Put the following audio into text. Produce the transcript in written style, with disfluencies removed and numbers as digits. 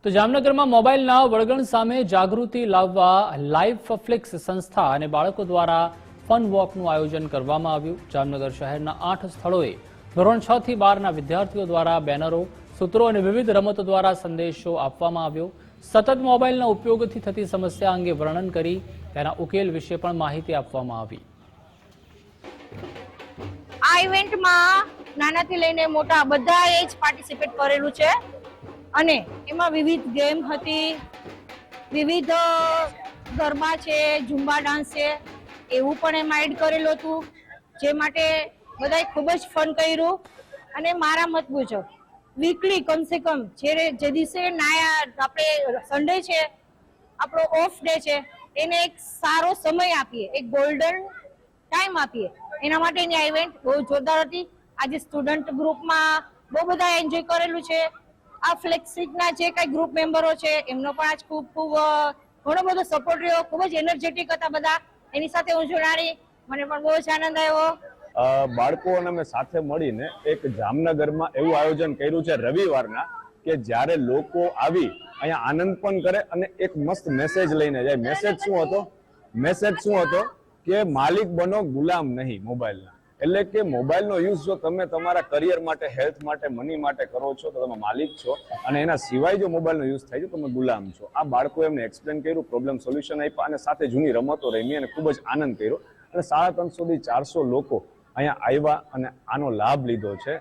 તો જામનગરમાં મોબાઈલના વળગણ સામે જાગૃતિ લાવવા લાઈફ ફ્લિક્સ સંસ્થા અને બાળકો દ્વારા ફન વોકનું આયોજન કરવામાં આવ્યું। જામનગર શહેરના 8 સ્થળોએ ધોરણ 6 થી 12ના વિદ્યાર્થીઓ દ્વારા બેનરો, સૂત્રો અને વિવિધ રમતો દ્વારા સંદેશો આપવામાં આવ્યો। સતત મોબાઈલના ઉપયોગથી થતી સમસ્યા અંગે વર્ણન કરી તેના ઉકેલ વિશે પણ માહિતી આપવામાં આવી। આ ઇવેન્ટમાં નાનાથી લઈને મોટા બધાએ જ પાર્ટિસિપેટ કરેલું છે અને એમાં વિવિધ ગેમ હતી, વિવિધ ગરબા છે, ઝુંબા ડાન્સ છે, એવું પણ એમાં એડ કરેલું હતું, જે માટે બધાએ ખૂબ જ ફન કર્યું। અને મારા મત મુજબ વીકલી કમસે કમ જે દિવસે આપણે સન્ડે છે, આપણો ઓફ ડે છે, એને એક સારો સમય આપીએ, એક ગોલ્ડન ટાઈમ આપીએ। એના માટેની આ ઇવેન્ટ બહુ જોરદાર હતી। આજે સ્ટુડન્ટ ગ્રુપમાં બહુ બધા એન્જોય કરેલું છે। આ ફ્લેક્સિકના જે કઈ ગ્રુપ મેમ્બરો છે એમનો પણ આજ ખૂબ ઘણો બધો સપોર્ટ રહ્યો, ખૂબ જ એનર્જેટિક હતા બધા। એની સાથે હું જોડાણી, મને પણ બહુ જ આનંદ આવ્યો। બાળકો અને અમે સાથે મળીને એક જામનગરમાં એવું આયોજન કર્યું છે રવિવારના, કે જ્યારે લોકો આવી અહીંયા આનંદ પણ કરે અને એક મસ્ત મેસેજ લઈને જાય। મેસેજ શું હતો કે માલિક બનો, ગુલામ નહીં મોબાઈલના। એટલે કે મોબાઈલનો યુઝ જો તમે તમારા કરિયર માટે, હેલ્થ માટે, મની માટે કરો છો તો તમે માલિક છો, અને એના સિવાય જો મોબાઈલનો યુઝ થાય છે તો તમે ગુલામ છો। આ બાળકોએ એમને એક્સપ્લેન કર્યું, પ્રોબ્લેમ સોલ્યુશન આપ્યા અને સાથે જૂની રમતો રમી અને ખૂબ જ આનંદ કર્યો। અને 350 થી 400 લોકો અહીંયા આવ્યા અને આનો લાભ લીધો છે।